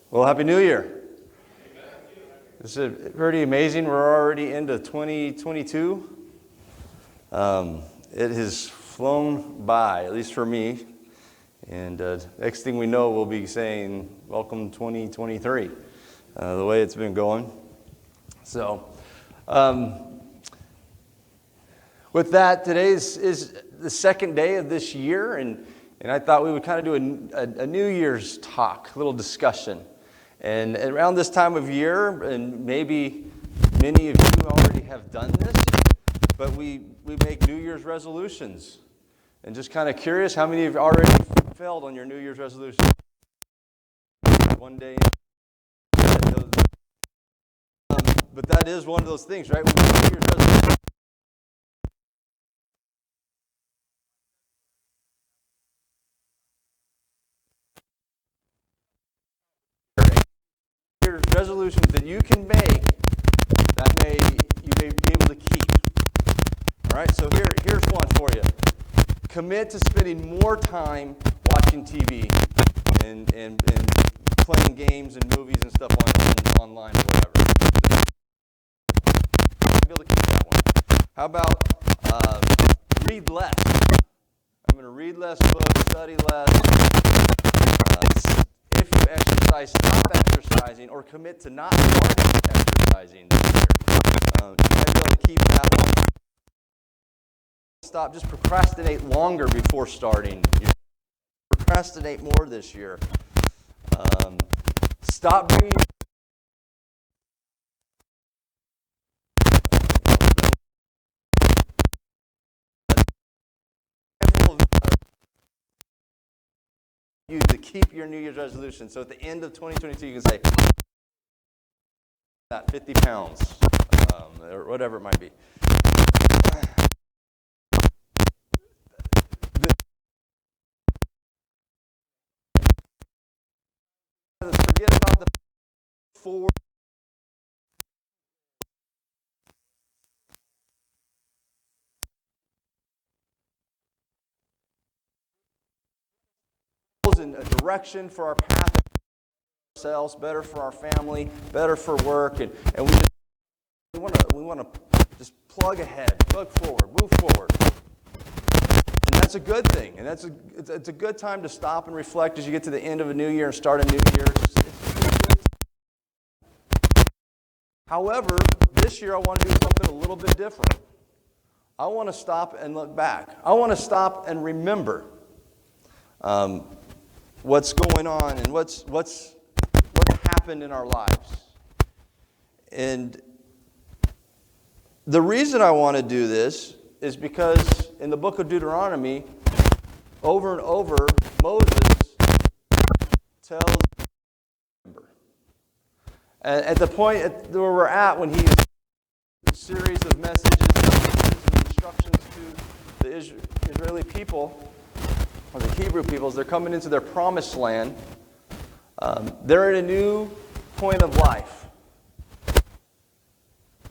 Well, Happy New Year. This is pretty amazing. We're already into 2022. It has flown by, at least for me. And next thing we know, we'll be saying, welcome 2023, the way it's been going. So, with that, today is the second day of this year, and I thought we would kind of do a New Year's talk, a little discussion. And around this time of year, and maybe many of you already have done this, but we make New Year's resolutions. And just kind of curious, how many of you already failed on your New Year's resolution? One day. But that is one of those things, right? When we make New Year's resolution, resolutions that you can make that you may be able to keep. All right, so here's one for you. Commit to spending more time watching TV and playing games and movies and stuff online or whatever. You'll be able to keep that one. How about read less? I'm going to read less books, study less. If you exercise, stop exercising, or commit to not starting exercising this year. You might be able to keep that one. Stop, just procrastinate longer before starting. Procrastinate more this year. Stop doing. You to keep your New Year's resolution. So at the end of 2022, you can say, that 50 pounds, or whatever it might be. Forget about the forward. In a direction for our path, ourselves, better for our family, better for work, and we want to just plug ahead, plug forward, move forward, and that's a good thing. And it's a good time to stop and reflect as you get to the end of a new year and start a new year. However, this year I want to do something a little bit different. I want to stop and look back. I want to stop and remember what's going on and what's happened in our lives. And the reason I want to do this is because in the book of Deuteronomy, over and over, Moses tells remember. And at the point where we're at, when he is a series of messages and instructions to the Israeli people, or the Hebrew peoples, they're coming into their promised land. They're in a new point of life.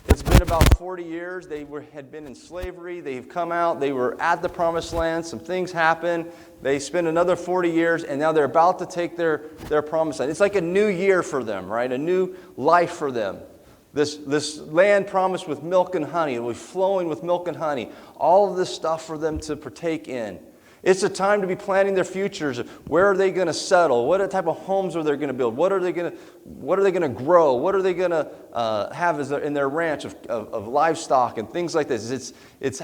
It's been about 40 years. They had been in slavery. They've come out. They were at the promised land. Some things happened. They spent another 40 years, and now they're about to take their promised land. It's like a new year for them, right? A new life for them. This land promised with milk and honey. It will be flowing with milk and honey. All of this stuff for them to partake in. It's a time to be planning their futures. Where are they going to settle? What type of homes are they going to build? What are they going to grow? What are they going to have in their ranch of livestock and things like this? It's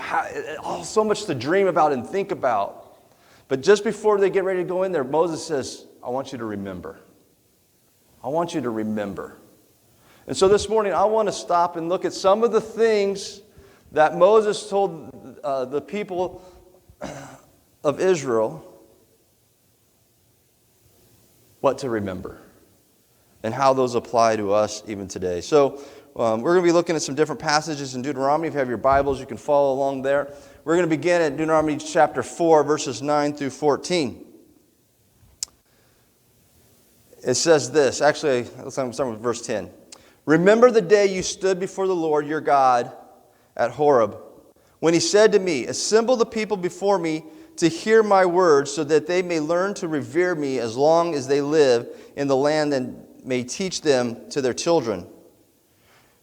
so much to dream about and think about. But just before they get ready to go in there, Moses says, I want you to remember. I want you to remember. And so this morning, I want to stop and look at some of the things that Moses told the people of Israel what to remember and how those apply to us even today. So we're going to be looking at some different passages in Deuteronomy. If you have your Bibles, you can follow along there. We're going to begin at Deuteronomy Chapter 4, verses 9 through 14. It says this. Actually, let's start with verse 10. Remember the day you stood before the Lord your God at Horeb, when he said to me, assemble the people before me to hear my words, so that they may learn to revere me as long as they live in the land may teach them to their children.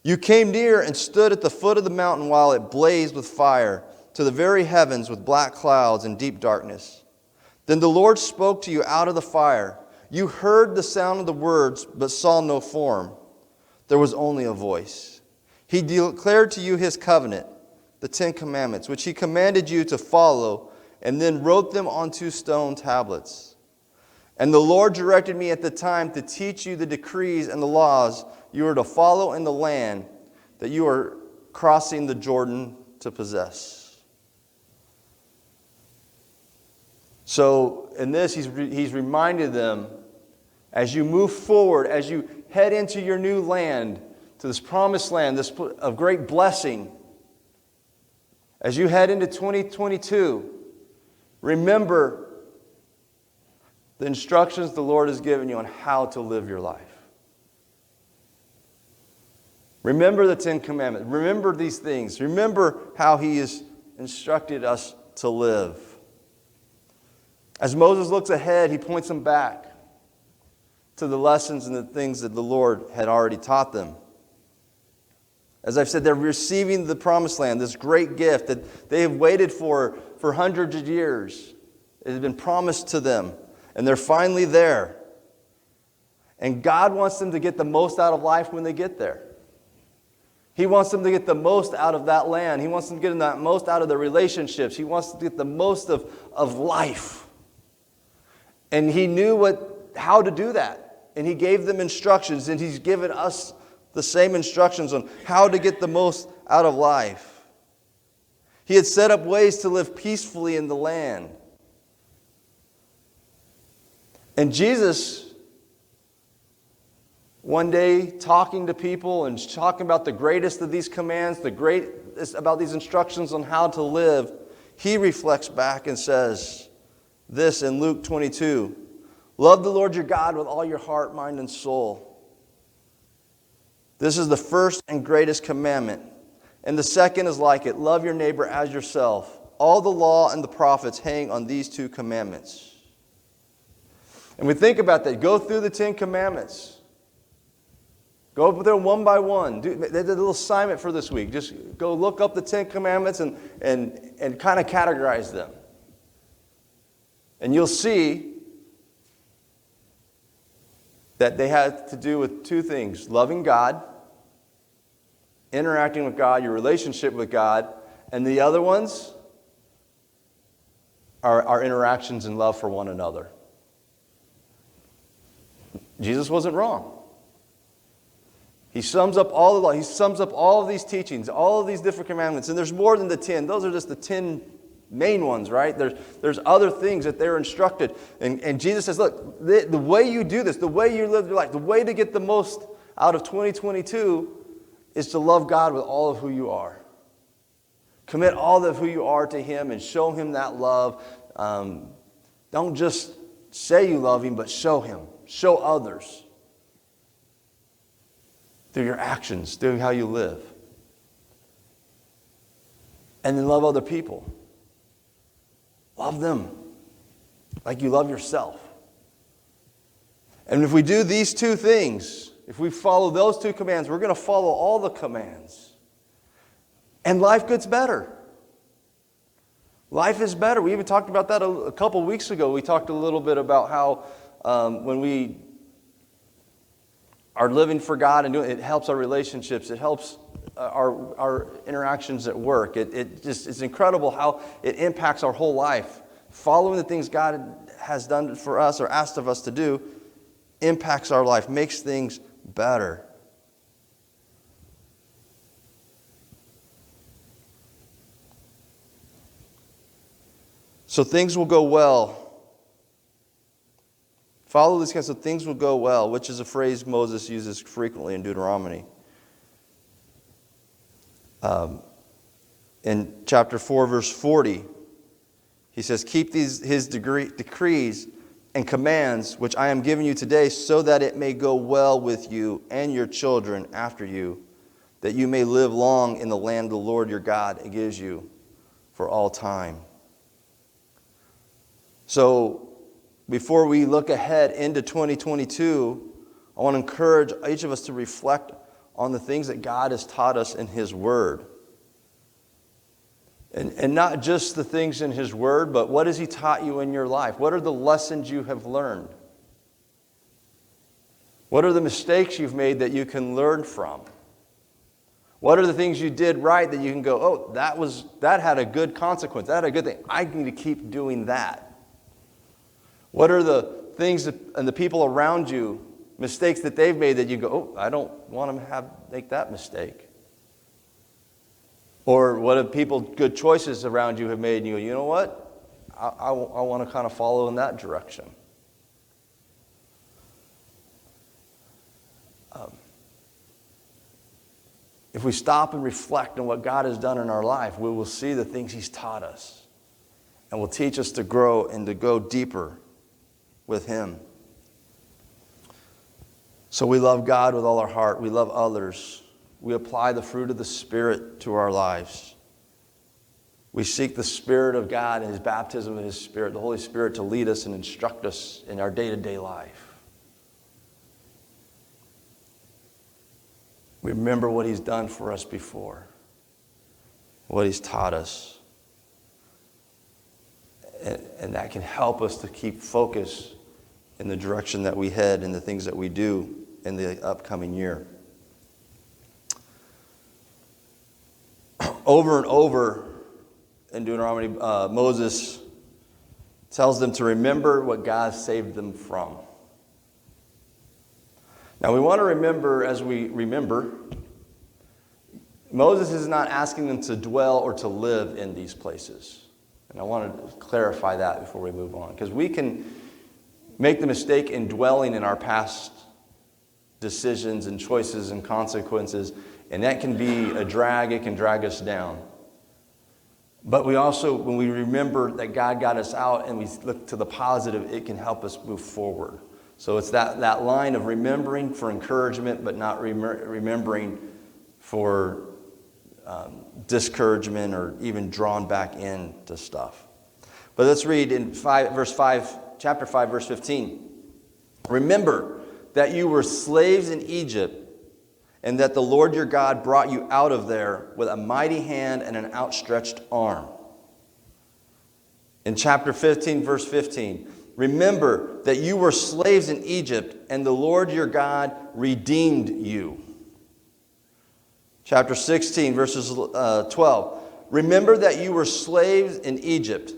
You came near and stood at the foot of the mountain while it blazed with fire, to the very heavens with black clouds and deep darkness. Then the Lord spoke to you out of the fire. You heard the sound of the words, but saw no form. There was only a voice. He declared to you his covenant, the 10 Commandments, which he commanded you to follow, and then wrote them on 2 stone tablets. And the Lord directed me at the time to teach you the decrees and the laws you are to follow in the land that you are crossing the Jordan to possess. So in this, he's reminded them, as you move forward, as you head into your new land, to this promised land, this of great blessing, as you head into 2022, remember the instructions the Lord has given you on how to live your life. Remember the 10 Commandments. Remember these things. Remember how he has instructed us to live. As Moses looks ahead, he points them back to the lessons and the things that the Lord had already taught them. As I've said, they're receiving the promised land, this great gift that they have waited for hundreds of years. It has been promised to them. And they're finally there. And God wants them to get the most out of life when they get there. He wants them to get the most out of that land. He wants them to get the most out of their relationships. He wants them to get the most of life. And he knew how to do that. And he gave them instructions. And he's given us the same instructions on how to get the most out of life. He had set up ways to live peacefully in the land. And Jesus, one day talking to people and talking about the greatest of these commands, about these instructions on how to live, he reflects back and says this in Luke 22, love the Lord your God with all your heart, mind, and soul. This is the first and greatest commandment. And the second is like it, love your neighbor as yourself. All the law and the prophets hang on these 2 commandments. And we think about that. Go through the 10 Commandments. Go up there one by one. They did a little assignment for this week. Just go look up the 10 Commandments and kind of categorize them. And you'll see that they had to do with 2 things. Loving God, interacting with God, your relationship with God. And the other ones are our interactions and love for one another. Jesus wasn't wrong. He sums up all the law. He sums up all of these teachings, all of these different commandments. And there's more than the 10. Those are just the 10 main ones, right? There's other things that they're instructed. And Jesus says, look, the way you do this, the way you live your life, the way to get the most out of 2022 is to love God with all of who you are. Commit all of who you are to Him and show Him that love. Don't just say you love Him, but show Him. Show others through your actions, through how you live. And then love other people. Love them like you love yourself. And if we do these 2 things, if we follow those 2 commands, we're going to follow all the commands. And life gets better. Life is better. We even talked about that a couple weeks ago. We talked a little bit about how when we are living for God and doing it, helps our relationships. It helps our interactions at work. It's incredible how it impacts our whole life. Following the things God has done for us or asked of us to do impacts our life, makes things better. So things will go well. Follow these kinds of things will go well, which is a phrase Moses uses frequently in Deuteronomy. In chapter 4, verse 40, he says, keep his decrees and commands, which I am giving you today, so that it may go well with you and your children after you, that you may live long in the land the Lord your God gives you for all time. So, before we look ahead into 2022, I want to encourage each of us to reflect on the things that God has taught us in His Word. And not just the things in His Word, but what has He taught you in your life? What are the lessons you have learned? What are the mistakes you've made that you can learn from? What are the things you did right that you can go, oh, that had a good consequence. That had a good thing. I need to keep doing that. What are the things and the people around you, mistakes that they've made that you go, oh, I don't want them to make that mistake. Or what have people, good choices around you have made, and you go, you know what? I want to kind of follow in that direction. If we stop and reflect on what God has done in our life, we will see the things He's taught us and will teach us to grow and to go deeper with Him. So we love God with all our heart. We love others. We apply the fruit of the Spirit to our lives. We seek the Spirit of God and His baptism of His Spirit, the Holy Spirit, to lead us and instruct us in our day-to-day life. We remember what He's done for us before, what He's taught us. And that can help us to keep focus in the direction that we head and the things that we do in the upcoming year. Over and over in Deuteronomy, Moses tells them to remember what God saved them from. Now we want to remember, as we remember, Moses is not asking them to dwell or to live in these places. And I want to clarify that before we move on. Because we can make the mistake in dwelling in our past decisions and choices and consequences, and that can be a drag. It can drag us down. But we also, when we remember that God got us out and we look to the positive, it can help us move forward. So it's that line of remembering for encouragement, but not remembering for discouragement or even drawn back into stuff. But let's read in chapter 5, verse 15. Remember that you were slaves in Egypt, and that the Lord your God brought you out of there with a mighty hand and an outstretched arm. In chapter 15, verse 15, remember that you were slaves in Egypt, and the Lord your God redeemed you. Chapter 16, verses 12. Remember that you were slaves in Egypt,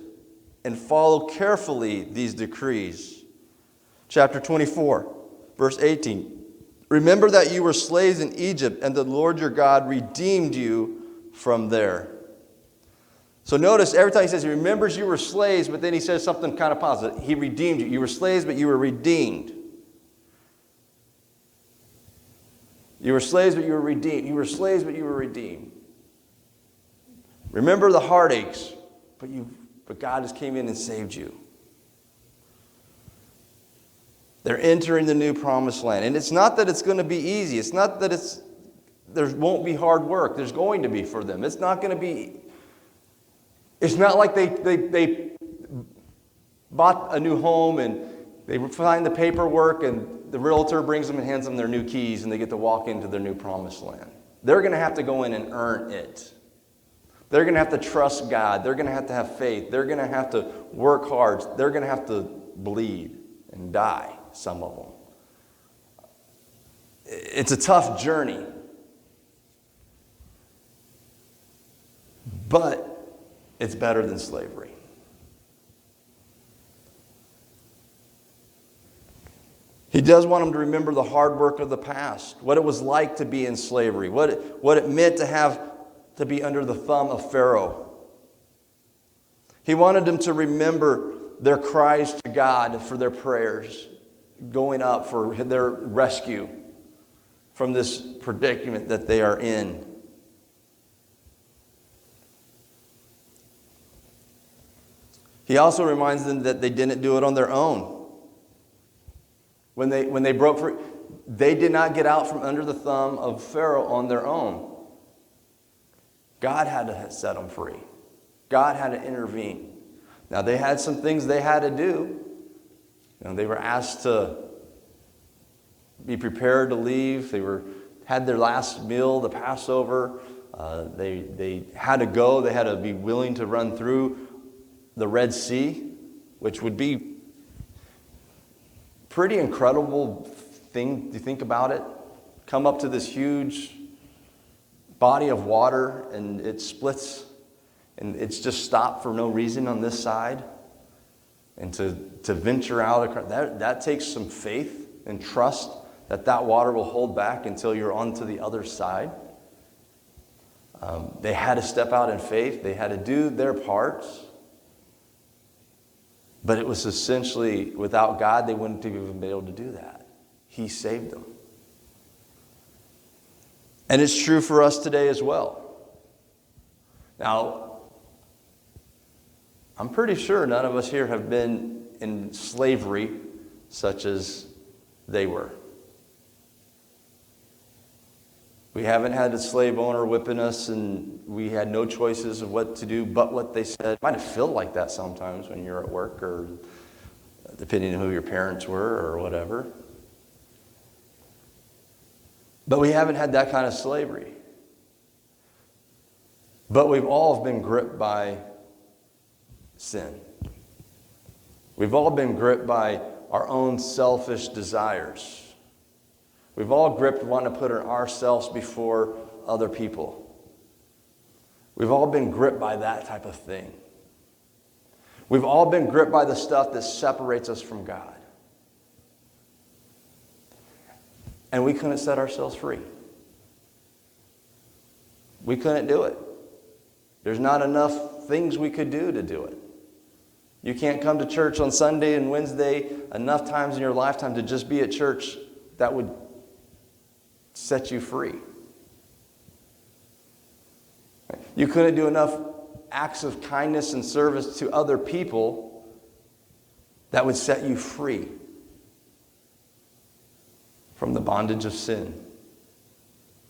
and follow carefully these decrees. Chapter 24, verse 18. Remember that you were slaves in Egypt, and the Lord your God redeemed you from there. So notice every time he says he remembers you were slaves, but then he says something kind of positive. He redeemed you. You were slaves, but you were redeemed. You were slaves, but you were redeemed. You were slaves, but you were redeemed. Remember the heartaches, but God just came in and saved you. They're entering the new promised land. And it's not that it's going to be easy. It's not that there won't be hard work. There's going to be for them. It's not going to be... It's not like they bought a new home and they find the paperwork and the realtor brings them and hands them their new keys and they get to walk into their new promised land. They're going to have to go in and earn it. They're going to have to trust God. They're going to have faith. They're going to have to work hard. They're going to have to bleed and die, some of them. It's a tough journey. But it's better than slavery. He does want them to remember the hard work of the past, what it was like to be in slavery, what it meant to be under the thumb of Pharaoh. He wanted them to remember their cries to God for their prayers, going up for their rescue from this predicament that they are in. He also reminds them that they didn't do it on their own. When they broke free, they did not get out from under the thumb of Pharaoh on their own. God had to set them free. God had to intervene. Now, they had some things they had to do. They were asked to be prepared to leave. They had their last meal, the Passover. They had to go. They had to be willing to run through the Red Sea, which would be pretty incredible thing to think about it. Come up to this huge body of water, and it splits, and it's just stopped for no reason on this side. And to venture out, that takes some faith and trust that water will hold back until you're onto the other side. They had to step out in faith. They had to do their parts. But it was essentially, without God, they wouldn't have even been able to do that. He saved them. And it's true for us today as well. Now, I'm pretty sure none of us here have been in slavery such as they were. We haven't had a slave owner whipping us, and we had no choices of what to do but what they said. It might have felt like that sometimes when you're at work, or depending on who your parents were or whatever. But we haven't had that kind of slavery. But we've all been gripped by sin. We've all been gripped by our own selfish desires. We've all gripped wanting to put ourselves before other people. We've all been gripped by that type of thing. We've all been gripped by the stuff that separates us from God. And we couldn't set ourselves free. We couldn't do it. There's not enough things we could do to do it. You can't come to church on Sunday and Wednesday enough times in your lifetime to just be at church that would set you free. You couldn't do enough acts of kindness and service to other people that would set you free from the bondage of sin,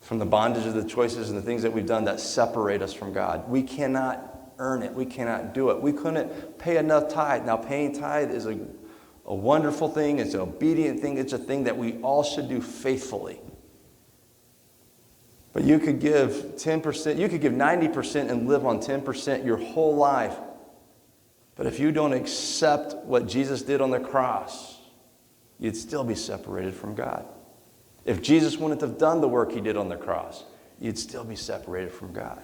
from the bondage of the choices and the things that we've done that separate us from God. We cannot earn it. We cannot do it. We couldn't pay enough tithe. Now, paying tithe is a wonderful thing. It's an obedient thing. It's a thing that we all should do faithfully. But you could give 10%, you could give 90% and live on 10% your whole life. But if you don't accept what Jesus did on the cross, you'd still be separated from God. If Jesus wouldn't have done the work he did on the cross, you'd still be separated from God.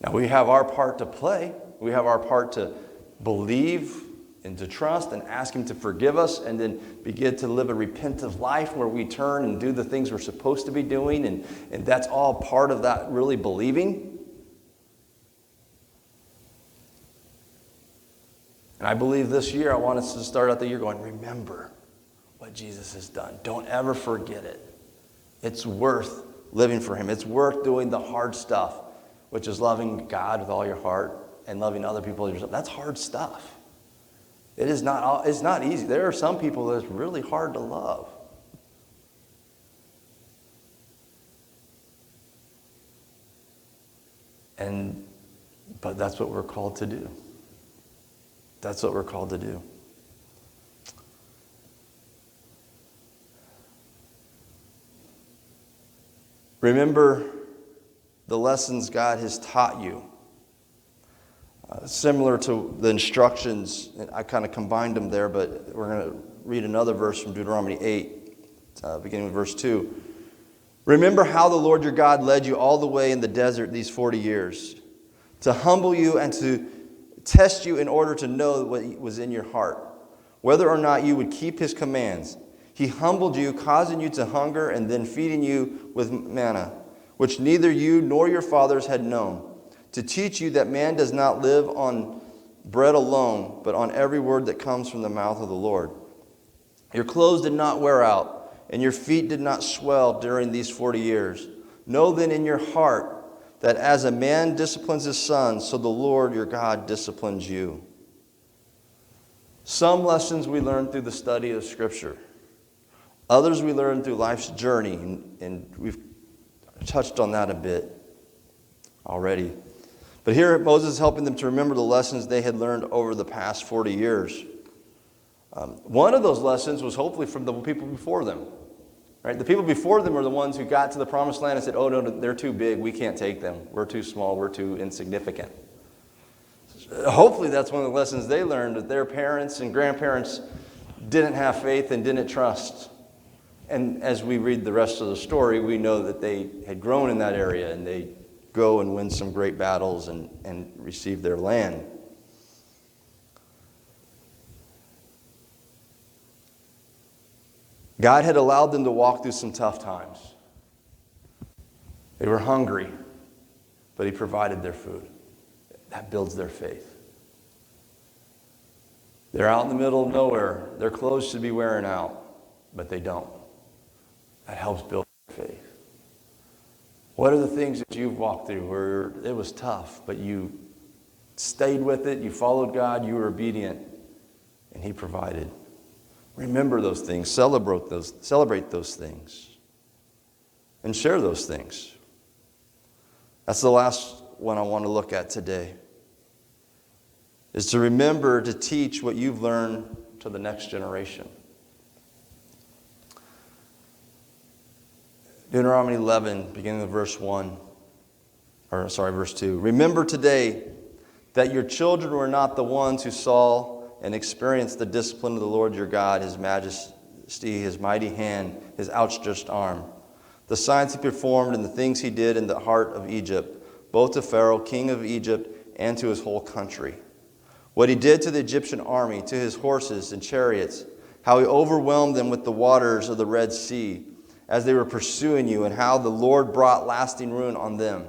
Now, we have our part to play. We have our part to believe and to trust and ask him to forgive us, and then begin to live a repentant life where we turn and do the things we're supposed to be doing. And that's all part of that really believing. And I believe this year, I want us to start out the year going, remember what Jesus has done. Don't ever forget it. It's worth living for him. It's worth doing the hard stuff, which is loving God with all your heart and loving other people as yourself. That's hard stuff. It's not easy. There are some people that it's really hard to love. But that's what we're called to do. That's what we're called to do. Remember the lessons God has taught you. Similar to the instructions, I kind of combined them there, but we're going to read another verse from Deuteronomy 8, beginning with verse 2. Remember how the Lord your God led you all the way in the desert these 40 years, to humble you and to test you in order to know what was in your heart, whether or not you would keep his commands. He humbled you, causing you to hunger, and then feeding you with manna, which neither you nor your fathers had known, to teach you that man does not live on bread alone, but on every word that comes from the mouth of the Lord. Your clothes did not wear out, and your feet did not swell during these 40 years. Know then in your heart that as a man disciplines his son, so the Lord your God disciplines you. Some lessons we learn through the study of Scripture. Others we learn through life's journey, and we've touched on that a bit already. But here Moses is helping them to remember the lessons they had learned over the past 40 years. One of those lessons was hopefully from the people before them. Right? The people before them are the ones who got to the promised land and said, oh, no, they're too big. We can't take them. We're too small. We're too insignificant. Hopefully that's one of the lessons they learned, that their parents and grandparents didn't have faith and didn't trust. And as we read the rest of the story, we know that they had grown in that area and they go and win some great battles and receive their land. God had allowed them to walk through some tough times. They were hungry, but He provided their food. That builds their faith. They're out in the middle of nowhere. Their clothes should be wearing out, but they don't. That helps build their faith. What are the things that you've walked through where it was tough, but you stayed with it, you followed God, you were obedient, and He provided? Remember those things, celebrate those things, and share those things. That's the last one I want to look at today, is to remember to teach what you've learned to the next generation. Deuteronomy 11, beginning of verse 2. Remember today that your children were not the ones who saw and experienced the discipline of the Lord your God, His majesty, His mighty hand, His outstretched arm, the signs He performed and the things He did in the heart of Egypt, both to Pharaoh, king of Egypt, and to his whole country. What He did to the Egyptian army, to his horses and chariots, how He overwhelmed them with the waters of the Red Sea as they were pursuing you, and how the Lord brought lasting ruin on them.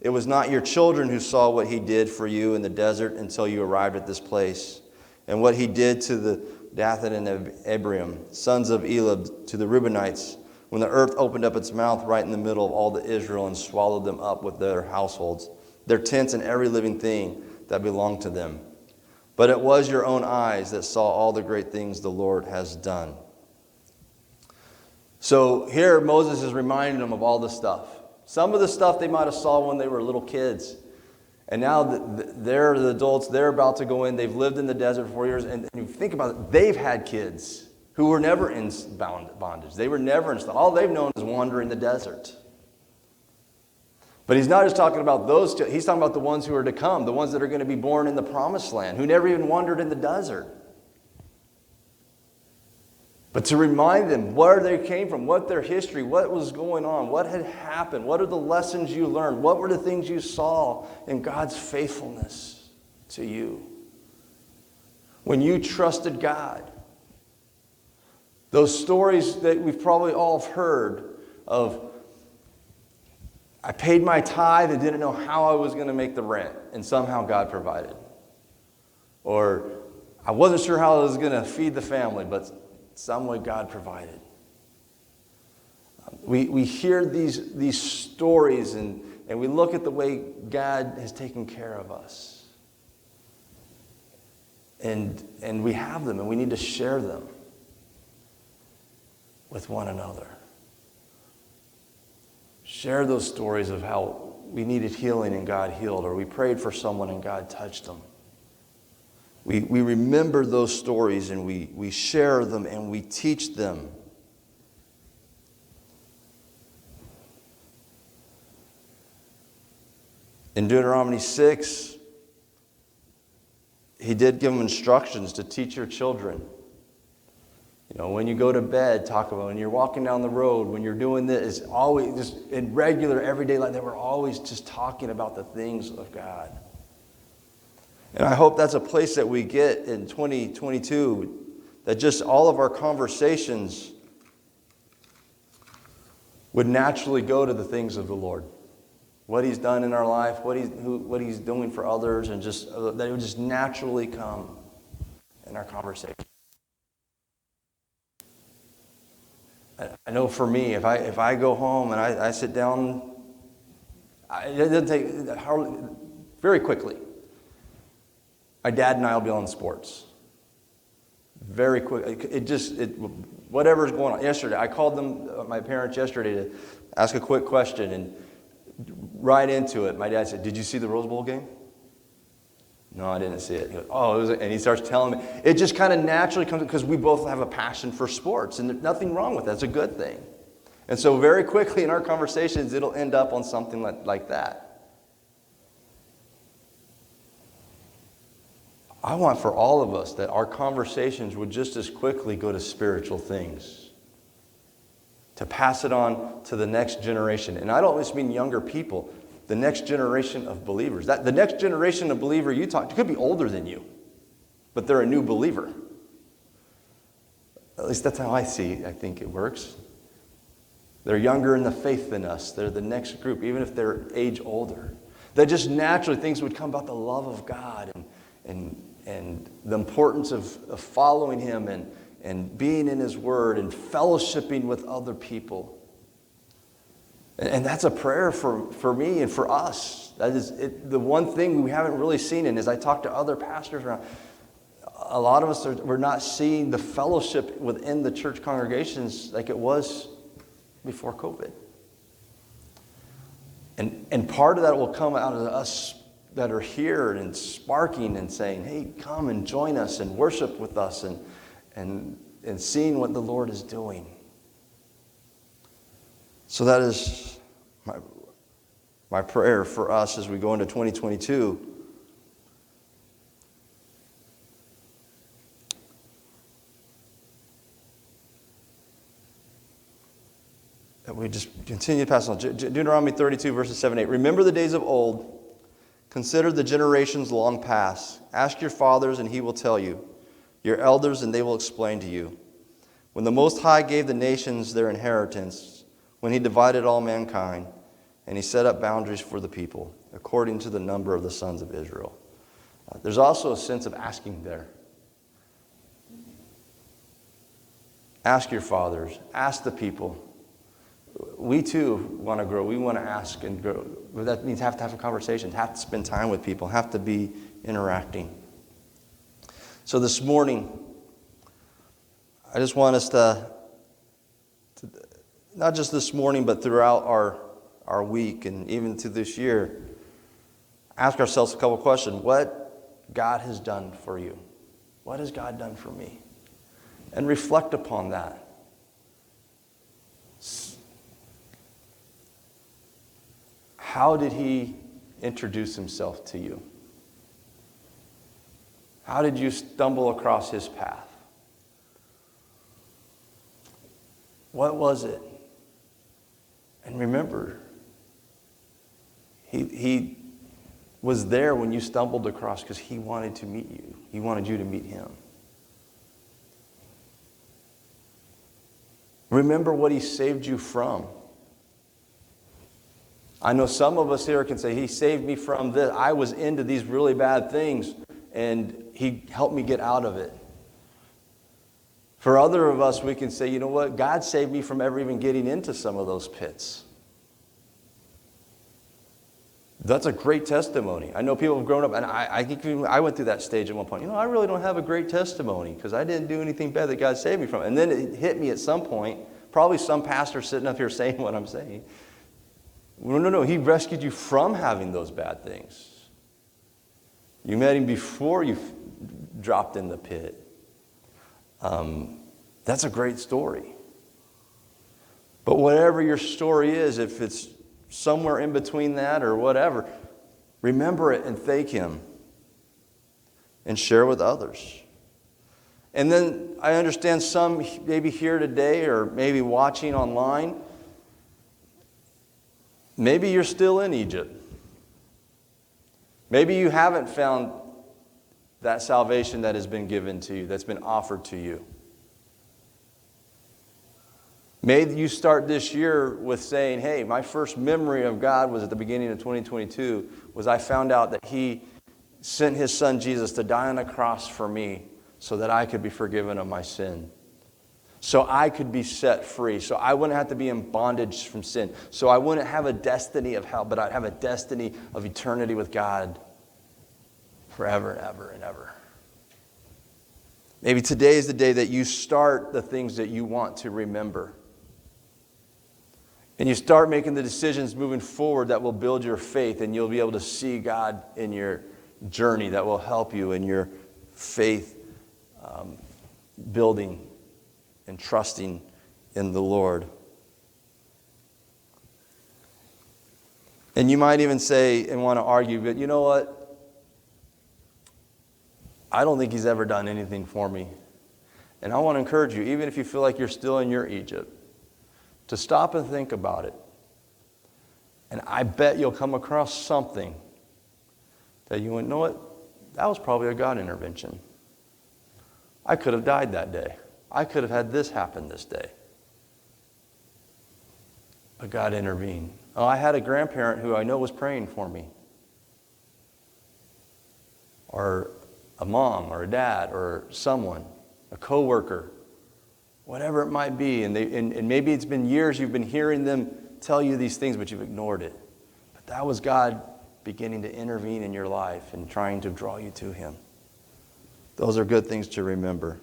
It was not your children who saw what He did for you in the desert until you arrived at this place, and what He did to the Dathan and Abiram, sons of Elab, to the Reubenites, when the earth opened up its mouth right in the middle of all the Israel and swallowed them up with their households, their tents, and every living thing that belonged to them. But it was your own eyes that saw all the great things the Lord has done. So here Moses is reminding them of all this stuff. Some of the stuff they might have saw when they were little kids. And now they're the adults, they're about to go in, they've lived in the desert for 4 years, and you think about it, they've had kids who were never in bondage. They were never in, all they've known is wandering the desert. But He's not just talking about those two, He's talking about the ones who are to come, the ones that are going to be born in the promised land, who never even wandered in the desert. But to remind them where they came from, what their history, what was going on, what had happened, what are the lessons you learned, what were the things you saw in God's faithfulness to you. When you trusted God. Those stories that we've probably all heard of, I paid my tithe and didn't know how I was going to make the rent, and somehow God provided. Or I wasn't sure how I was going to feed the family, but some way God provided. We hear these stories and we look at the way God has taken care of us. And we have them and we need to share them with one another. Share those stories of how we needed healing and God healed, or we prayed for someone and God touched them. We remember those stories and we share them and we teach them. In Deuteronomy 6, He did give them instructions to teach your children. You know, when you go to bed, talk about when you're walking down the road, when you're doing this, it's always just in regular everyday life, they were always just talking about the things of God. And I hope that's a place that we get in 2022, that just all of our conversations would naturally go to the things of the Lord. What He's done in our life, what He's doing for others, and just that it would just naturally come in our conversation. I know for me, if I go home and I sit down, it doesn't take hardly, very quickly. My dad and I will be on sports. Very quick. Whatever's going on. Yesterday, I called them, my parents yesterday, to ask a quick question, and right into it, my dad said, "Did you see the Rose Bowl game?" No, I didn't see it. He goes, oh, it was, and he starts telling me. It just kind of naturally comes because we both have a passion for sports, and there's nothing wrong with that. It's a good thing. And so very quickly in our conversations, it'll end up on something like that. I want for all of us that our conversations would just as quickly go to spiritual things, to pass it on to the next generation. And I don't just mean younger people, the next generation of believers. The next generation of believer you talk to could be older than you, but they're a new believer. At least that's how I think it works. They're younger in the faith than us. They're the next group, even if they're age older. That just naturally things would come about the love of God and the importance of following Him and being in His Word and fellowshipping with other people. And that's a prayer for me and for us. That is the one thing we haven't really seen. And as I talk to other pastors around, a lot of us, we're not seeing the fellowship within the church congregations like it was before COVID. And part of that will come out of us that are here and sparking and saying, hey, come and join us and worship with us and seeing what the Lord is doing. So that is my prayer for us as we go into 2022. That we just continue to pass on. Deuteronomy 32, verses 7 and 8. Remember the days of old. Consider the generations long past. Ask your fathers, and he will tell you. Your elders, and they will explain to you. When the Most High gave the nations their inheritance, when he divided all mankind, and he set up boundaries for the people, according to the number of the sons of Israel. There's also a sense of asking there. Ask your fathers. Ask the people. We too want to grow. We want to ask and grow. That means have to have a conversation, have to spend time with people, have to be interacting. So this morning, I just want us to not just this morning, but throughout our week and even through this year, ask ourselves a couple of questions. What God has done for you? What has God done for me? And reflect upon that. How did he introduce himself to you? How did you stumble across his path? What was it? And remember, he was there when you stumbled across because he wanted to meet you. He wanted you to meet him. Remember what he saved you from. I know some of us here can say, he saved me from this. I was into these really bad things, and he helped me get out of it. For other of us, we can say, you know what? God saved me from ever even getting into some of those pits. That's a great testimony. I know people have grown up, and I went through that stage at one point. I really don't have a great testimony because I didn't do anything bad that God saved me from. And then it hit me at some point, probably some pastor sitting up here saying what I'm saying. No, he rescued you from having those bad things. You met him before you dropped in the pit. That's a great story. But whatever your story is, if it's somewhere in between that or whatever, remember it and thank him and share with others. And then I understand some maybe here today or maybe watching online, maybe you're still in Egypt. Maybe you haven't found that salvation that has been given to you, that's been offered to you. May you start this year with saying, hey, my first memory of God was at the beginning of 2022, was I found out that he sent his son Jesus to die on a cross for me so that I could be forgiven of my sin. So I could be set free. So I wouldn't have to be in bondage from sin. So I wouldn't have a destiny of hell, but I'd have a destiny of eternity with God forever and ever and ever. Maybe today is the day that you start the things that you want to remember. And you start making the decisions moving forward that will build your faith, and you'll be able to see God in your journey that will help you in your faith building and trusting in the Lord. And you might even say and want to argue, but you know what? I don't think He's ever done anything for me. And I want to encourage you, even if you feel like you're still in your Egypt, to stop and think about it. And I bet you'll come across something that you went, you know what? That was probably a God intervention. I could have died that day. I could have had this happen this day. But God intervened. Oh, I had a grandparent who I know was praying for me. Or a mom or a dad or someone, a coworker, whatever it might be. And maybe it's been years you've been hearing them tell you these things, but you've ignored it. But that was God beginning to intervene in your life and trying to draw you to Him. Those are good things to remember.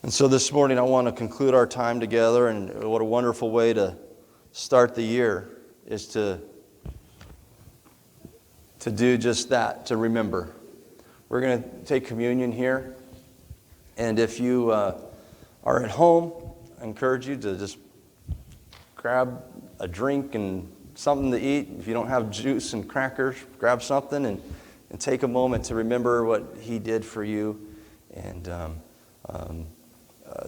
And so this morning I want to conclude our time together, and what a wonderful way to start the year is to do just that, to remember. We're going to take communion here, and if you are at home, I encourage you to just grab a drink and something to eat. If you don't have juice and crackers, grab something and take a moment to remember what He did for you, and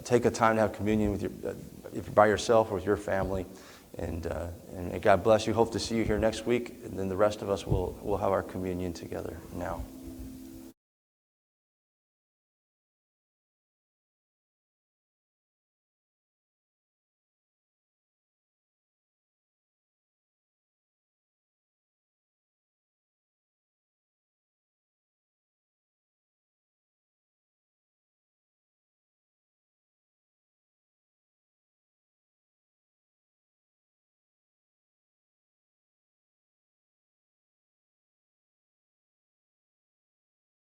take a time to have communion with if you're by yourself or with your family. And God bless you. Hope to see you here next week, and then the rest of us will have our communion together now.